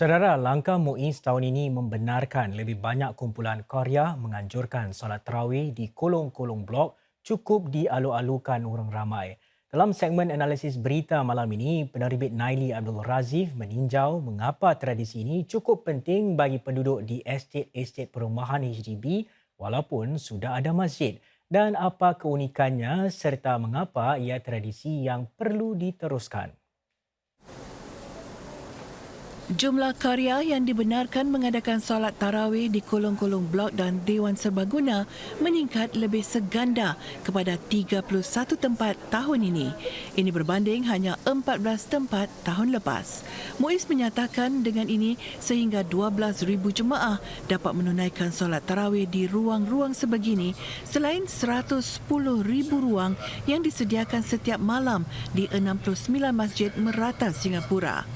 Saudara, langkah Muiz tahun ini membenarkan lebih banyak kumpulan Korea menganjurkan solat tarawih di kolong-kolong blok cukup dialu-alukan orang ramai. Dalam segmen analisis berita malam ini, penerbit Naili Abdul Razif meninjau mengapa tradisi ini cukup penting bagi penduduk di estet-estet perumahan HDB walaupun sudah ada masjid dan apa keunikannya serta mengapa ia tradisi yang perlu diteruskan. Jumlah karya yang dibenarkan mengadakan solat tarawih di kolong-kolong blok dan Dewan Serbaguna meningkat lebih seganda kepada 31 tempat tahun ini. Ini berbanding hanya 14 tempat tahun lepas. Muiz menyatakan dengan ini sehingga 12,000 jemaah dapat menunaikan solat tarawih di ruang-ruang sebegini selain 110,000 ruang yang disediakan setiap malam di 69 masjid merata Singapura.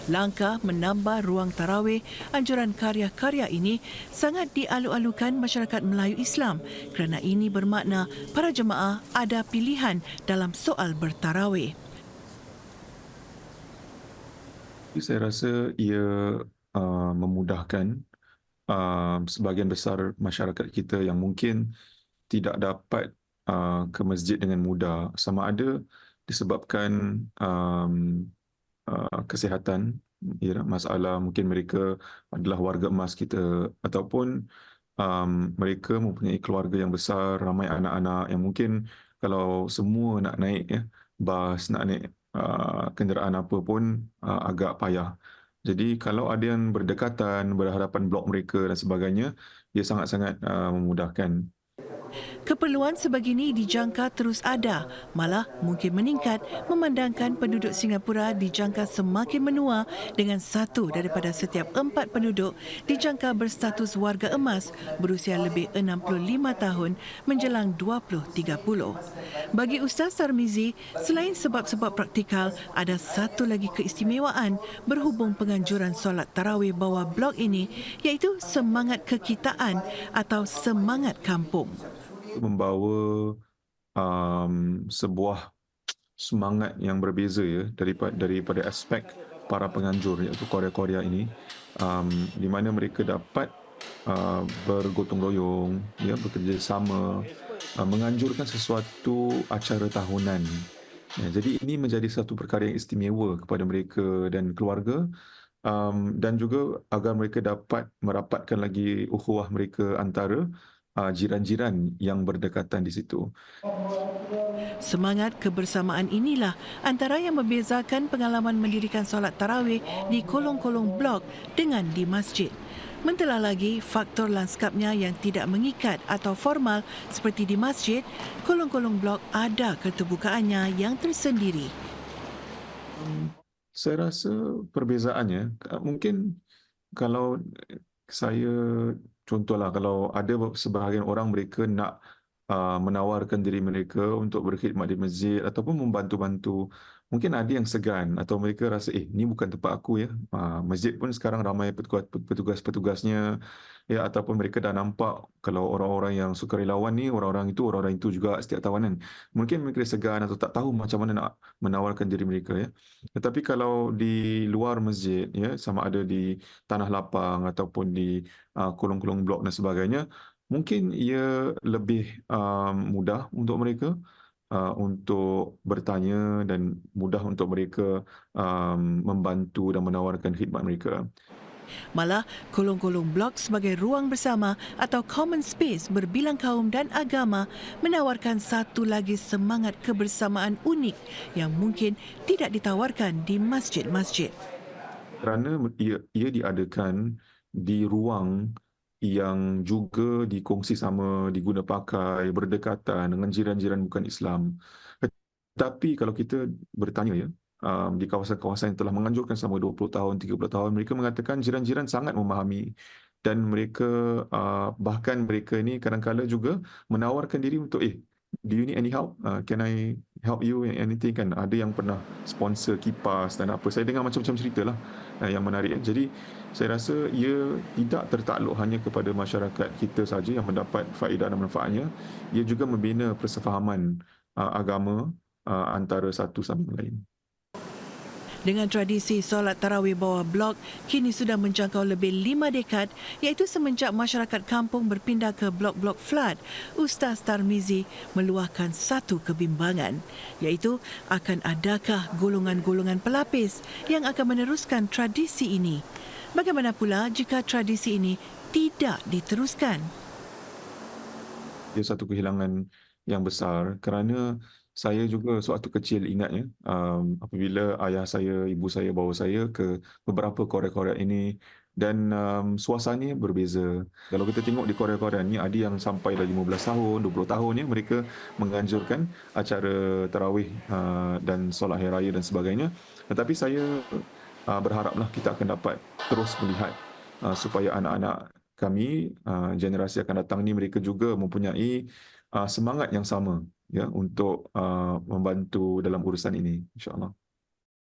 Langkah menambah ruang tarawih anjuran karya-karya ini sangat dialu-alukan masyarakat Melayu Islam kerana ini bermakna para jemaah ada pilihan dalam soal bertarawih. Saya rasa ia memudahkan sebahagian besar masyarakat kita yang mungkin tidak dapat ke masjid dengan mudah, sama ada disebabkan kesihatan, ya, masalah mungkin mereka adalah warga emas kita ataupun mereka mempunyai keluarga yang besar, ramai anak-anak yang mungkin kalau semua nak naik bas, nak naik kenderaan apa pun agak payah. Jadi kalau ada yang berdekatan, berhadapan blok mereka dan sebagainya, ia sangat-sangat memudahkan. Keperluan sebegini dijangka terus ada, malah mungkin meningkat memandangkan penduduk Singapura dijangka semakin menua dengan satu daripada setiap 4 penduduk dijangka berstatus warga emas berusia lebih 65 tahun menjelang 2030. Bagi Ustaz Tarmizi, selain sebab-sebab praktikal, ada satu lagi keistimewaan berhubung penganjuran solat tarawih bawah blok ini iaitu semangat kekitaan atau semangat kampung. Membawa sebuah semangat yang berbeza daripada aspek para penganjur iaitu Korea-Korea ini, di mana mereka dapat bergotong royong, ya, bekerjasama, menganjurkan sesuatu acara tahunan. Ya, jadi ini menjadi satu perkara yang istimewa kepada mereka dan keluarga, dan juga agar mereka dapat merapatkan lagi ukhuwah mereka antara jiran-jiran yang berdekatan di situ. Semangat kebersamaan inilah antara yang membezakan pengalaman mendirikan solat tarawih di kolong-kolong blok dengan di masjid. Mentelah lagi faktor lanskapnya yang tidak mengikat atau formal seperti di masjid, kolong-kolong blok ada keterbukaannya yang tersendiri. Saya rasa perbezaannya mungkin kalau saya contohlah, kalau ada sebahagian orang mereka nak menawarkan diri mereka untuk berkhidmat di masjid ataupun membantu-bantu, mungkin ada yang segan atau mereka rasa ni bukan tempat aku, ya. Masjid pun sekarang ramai petugas-petugasnya, ya, ataupun mereka dah nampak kalau orang-orang yang sukarelawan ni orang-orang itu juga setiap tahunan. Mungkin mereka segan atau tak tahu macam mana nak menawarkan diri mereka, ya. Tetapi kalau di luar masjid, ya, sama ada di tanah lapang ataupun di kolong-kolong blok dan sebagainya, mungkin ia lebih mudah untuk mereka untuk bertanya dan mudah untuk mereka membantu dan menawarkan khidmat mereka. Malah, kolong-kolong blok sebagai ruang bersama atau common space berbilang kaum dan agama menawarkan satu lagi semangat kebersamaan unik yang mungkin tidak ditawarkan di masjid-masjid. Kerana ia diadakan di ruang yang juga dikongsi sama, diguna pakai, berdekatan dengan jiran-jiran bukan Islam. Tetapi kalau kita bertanya, ya, di kawasan-kawasan yang telah menganjurkan selama 20 tahun, 30 tahun, mereka mengatakan jiran-jiran sangat memahami dan mereka bahkan mereka ini kadang-kadang juga menawarkan diri untuk do you need any help? Can I help you in anything, kan? Ada yang pernah sponsor kipas dan apa. Saya dengar macam-macam cerita lah yang menarik. Jadi saya rasa ia tidak tertakluk hanya kepada masyarakat kita saja yang mendapat faedah dan manfaatnya. Ia juga membina persefahaman agama antara satu sama lain. Dengan tradisi solat tarawih bawah blok kini sudah menjangkau lebih 5 dekad, iaitu semenjak masyarakat kampung berpindah ke blok-blok flat, Ustaz Tarmizi meluahkan satu kebimbangan, iaitu akan adakah golongan-golongan pelapis yang akan meneruskan tradisi ini. Bagaimana pula jika tradisi ini tidak diteruskan? Dia satu kehilangan yang besar kerana saya juga sewaktu kecil ingatnya apabila ayah saya, ibu saya bawa saya ke beberapa Korea-Korea ini dan suasananya berbeza. Kalau kita tengok di Korea-Korea ni ada yang sampai dah 15 tahun, 20 tahun ya mereka menganjurkan acara tarawih dan solat hari raya dan sebagainya. Tetapi saya berharaplah kita akan dapat terus melihat supaya anak-anak kami generasi akan datang ni mereka juga mempunyai semangat yang sama ya untuk membantu dalam urusan ini, insya-Allah.